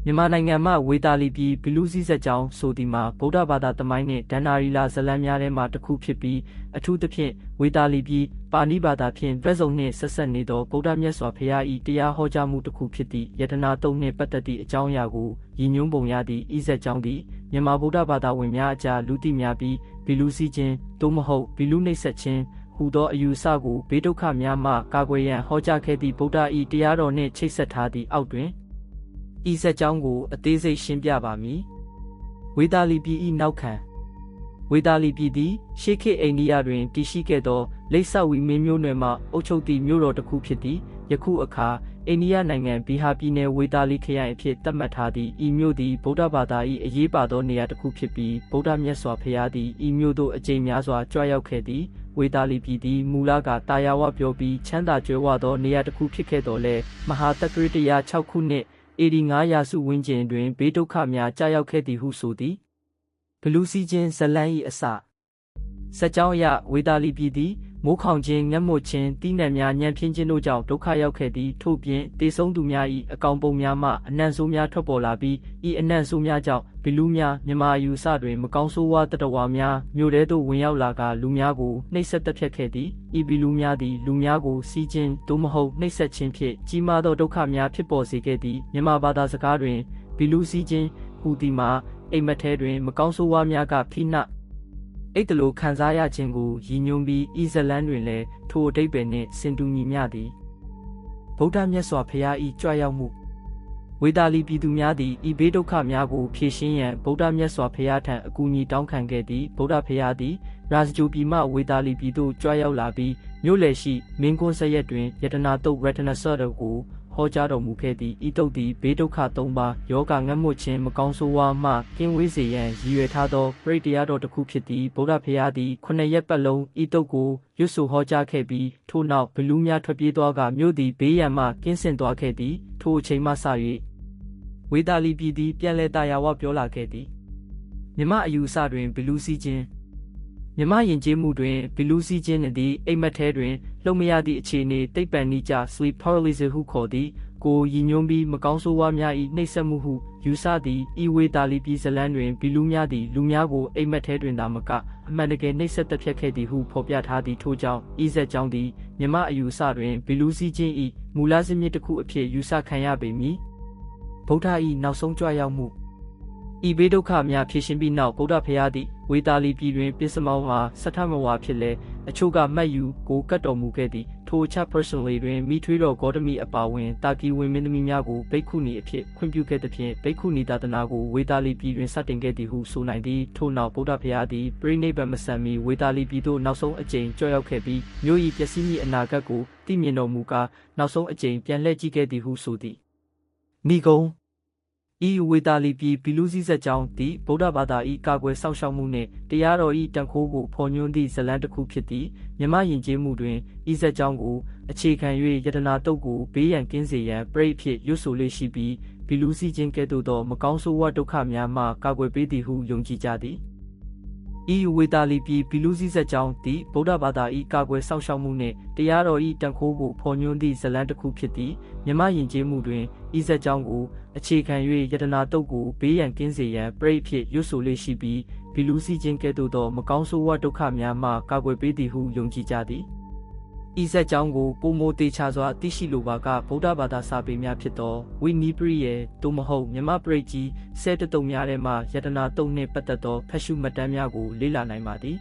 မြန်မာနိုင်ငံမှာဝေတာလီပြည်ဘီလူးစည်းဆက်ကြောင်းဆိုဒီမှာဗုဒ္ဓဘာသာသမိုင်းနဲ့ဒန္နာရီလာဇလံများထဲမှာတစ်ခုဖြစ်ပြီးအထူးသဖြင့်ဝေတာလီပြည်ပါဏိဘာသာဖြင့်တွဲဆုံနှင့်ဆက်ဆက်နေသောဗုဒ္ဓမြတ်စွာဘုရား၏တရားဟောကြားမှုတစ်ခုဖြစ်သည့်ယတနာတုံနှင့်ပတ်သက်သည့်အကြောင်းအရာကိုရည်ညွှန်းပုံရသည့်ဤဆက်ကြောင်းသည်မြန်မာဗုဒ္ဓဘာသာဝင်များအကြားလူသိများပြီးဘီလူးစည်းခြင်းသို့မဟုတ်ဘီလူးနှိပ်စက်ခြင်းဟူသောအယူဆကိုဘေးဒုက္ခများမှကာကွယ်ရန်ဟောကြားခဲ့သည့်ဗုဒ္ဓ၏တရားတော်နှင့်ချိတ်ဆက်ထားသည့်အောက်တွင်ဤဆက်ကြောင်းကိုအသေးစိတ်ရှင်းပြပါမည်ဝေတာလီပြည်၏နောက်ခံဝေတာလီပြည်သည်ရှေးခေတ်အိန္ဒိယတွင်တည်ရှိခဲ့သောလိပ်စဝီမင်းမျိုးနွယ်မှအုပ်ချုပ်သည့်မြို့တော်တစ်ခုဖြစ်သည်ယခုအခါအိန္ဒိယနိုင်ငံဘီဟာပြည်နယ်ဝေတာလီခရိုင်အဖြစ်သတ်မှတ်ထားသည့်ဤမြို့သည်ဗုဒ္ဓဘာသာ၏အရေးပါသောနေရာတစ်ခုဖြစ်ပြီးဗုဒ္ဓမြတ်စွာဘုရားသည်ဤမြို့သို့အကြိမ်များစွာကြွရောက်ခဲ့သည်ဝေတာလီပြည်သည်မူလကတာယာဝပြောပြီးချမ်းသာကြွယ်ဝသောနေရာတစ်ခုဖြစ်ခဲ့တော်လဲမဟာတက္ကရာ6ခုနှစ်85ရာစုဝန်းကျင်တွင်ဘေးဒုက္ခများကြာရောက်ခဲ့သည်ဟုဆိုသည်ဘလူးစီးခြင်းဇလန်း၏အစစက်ကြောင်းအရဝေတာလီပြည်သည်မိုးခေါင်ခြင်းငတ်မွတ်ခြင်းတိနတ်များညံပြင်းခြင်းတို့ကြောင့်ဒုက္ခရောက်ခဲ့သည်ထို့ပြင်တေဆုံးသူများ၏အကောင်ပုံများမှအနံ့ဆိုးများထွက်ပေါ်လာပြီးဤအနံ့ဆိုးများကြောင့်ဘီလူးများမြန်မာအယူအဆတွင်မကောင်းဆိုးဝါးတတဝါများမြို့ထဲသို့ဝင်ရောက်လာကလူများကိုနှိပ်စက်တပ်ဖြတ်ခဲ့သည်ဤဘီလူးများသည်လူများကိုစီးခြင်းသို့မဟုတ်နှိပ်စက်ခြင်းဖြင့်ကြီးမားသောဒုက္ခများဖြစ်ပေါ်စေခဲ့သည်မြန်မာဘာသာစကားတွင်ဘီလူးစီးခြင်းဟူသည်မှာအိမ်မက်ထဲတွင်မကောင်းဆိုးဝါးများကဖိနှပ်အဲ့တလိုခံစားရခြင်းကိုရည်ညွှန်းပြီးဤဇလန်းတွင်လည်းထိုအဓိပ္ပာယ်နှင့်ဆင်တူညီမျှသည်ဗုဒ္ဓမြတ်စွာဘုရား၏ကြွရောက်မှုဝေတာလီပြည်သူများသည်ဤဘေးဒုက္ခများကိုဖြေရှင်းရန်ဗုဒ္ဓမြတ်စွာဘုရားထံအကူအညီတောင်းခံခဲ့သည်ဗုဒ္ဓဘုရားသည်ရာဇဂိုပြည်မှဝေတာလီပြည်သို့ကြွရောက်လာပြီးမြို့လယ်ရှိမင်းကွန်းစရက်တွင်ယတနာတုတ်ရတနာဆော့တော်ကိုဟောကြားတော်မူခဲ့သည်ဤတုတ်သည်ဘေးဒုက္ခ၃ပါးယောဂငတ်မွတ်ခြင်းမကောင်းဆိုးဝါးမှကင်းဝေးစေရန်ရည်ရွယ်ထားသောပရိတရားတော်တစ်ခုဖြစ်သည်ဗုဒ္ဓဘုရားသည်9ရက်ပတ်လုံးဤတုတ်ကိုရွတ်ဆိုဟောကြားခဲ့ပြီးထို့နောက်ဘလူးများထွက်ပြေးသွားကမြို့သည်ဘေးရန်မှကင်းစင်သွားခဲ့သည်ထိုအချိန်မှစ၍ဝေတာလီပြည်သည်ပြန်လည်တာယာဝပြောလာခဲ့သည်မြမအယူအဆတွင်ဘလူးစီးခြင်းမြမယဉ်ကျေးမှုတွင်ဘီလူးစီးခြင်းနှင့်သည်အိမ်မက်ထဲတွင်လှုပ်မရသည့်အခြေအနေတိတ်ပံနိကြ sleep paralysis ဟုခေါ်သည်ကိုရည်ညွှန်းပြီးမကောင်းဆိုးဝါးများ၏နှိပ်စက်မှုဟုယူဆသည်ဤဝေတာလီပြည်ဇလန်းတွင်ဘီလူးများသည်လူများကိုအိမ်မက်ထဲတွင်သာမကအမှန်တကယ်နှိပ်စက်တပ်ဖြတ်ခဲ့သည်ဟုဖော်ပြထားသည်ထို့ကြောင့်ဤဆက်ကြောင်းသည်မြမအယူအဆတွင်ဘီလူးစီးခြင်း၏မူလဇစ်မြစ်တစ်ခုအဖြစ်ယူဆခံရပေမည်ဗုဒ္ဓ၏နောက်ဆုံးကြွရောက်မှုဤဘေးဒုက္ခများဖြေရှင်းပြီးနောက်ဗုဒ္ဓဘုရားသည်ဝေတာလီပြည်တွင်ပစ္စမောမှာစထမဝါဖြစ်လဲအချို့ကမှတ်ယူကိုကတ်တော်မူခဲ့သည်ထိုအချက် personally တွင်မိထွေးတော်ဂေါတမီအပါဝင်တာကီဝင်မင်းသမီးများကိုဘိက္ခုနီအဖြစ်ခွင့်ပြုခဲ့သဖြင့်ဘိက္ခုနီသာသနာကိုဝေတာလီပြည်တွင်စတင်ခဲ့သည်ဟုဆိုနိုင်သည်ထို့နောက်ဗုဒ္ဓဘုရားသည်ပြိဋိဘံမဆန်မီဝေတာလီပြည်သို့နောက်ဆုံးအကြိမ်ကြွရောက်ခဲ့ပြီးမြို့၏ပျက်စီးမည့်အနာဂတ်ကိုသိမြင်တော်မူကာနောက်ဆုံးအကြိမ်ပြန်လှည့်ကြည့်ခဲ့သည်ဟုဆိုသည်မိဂုံဤဝေတာလီပြည်ဘီလူးစည်းဆက်ကြောင်းသည်ဗုဒ္ဓဘာသာ၏ကာကွယ်စောင့်ရှောက်မှုနှင့်တရားတော်၏တန်ခိုးကိုဖော်ညွှန်းသည့်ဇလန်းတစ်ခုဖြစ်သည်မြမယဉ်ကျေးမှုတွင်ဤဆက်ကြောင်းကိုအခြေခံ၍ယတနာတုတ်ကိုဘေးရန်ကင်းစေရန်ပရိတ်ဖြစ်ရွတ်ဆိုလေရှိပြီးဘီလူးစည်းခြင်းကဲ့သို့သောမကောင်းဆိုးဝါးဒုက္ခများမှကာကွယ်ပေးသည်ဟုယုံကြည်ကြသည်ဤဝေတာလီပြည်ဘီလူးစည်းဆက်ကြောင်းသည်ဗုဒ္ဓဘာသာ၏ကာကွယ်စောင့်ရှောက်မှုနှင့်တရားတော်၏တန်ခိုးကိုဖော်ညွှန်းသည့်ဇလန်းတစ်ခုဖြစ်သည်မြမယဉ်ကျေးမှုတွင်ဤဆက်ကြောင်းကိုအခြေခံ၍ယတနာတုတ်ကိုဘေးရန်ကင်းစေရန်ပရိတ်ဖြစ်ရွတ်ဆိုလေရှိပြီးဘီလူးစီးခြင်းကဲ့သို့သောမကောင်းဆိုးဝါးဒုက္ခများမှကာကွယ်ပေးသည်ဟုယုံကြည်ကြသည်ဤဆက်ကြောင်းကိုပုံမိုတေချာစွာသိရှိလိုပါကဗုဒ္ဓဘာသာစာပေများဖြစ်သောဝိနီးပရိယေသို့မဟုတ်မြမပရိတ်ကြီးဆဲတတုံများထဲမှယတနာတုတ်နှင့်ပတ်သက်သောဖတ်ရှုမှတ်တမ်းများကိုလေ့လာနိုင်ပါသည်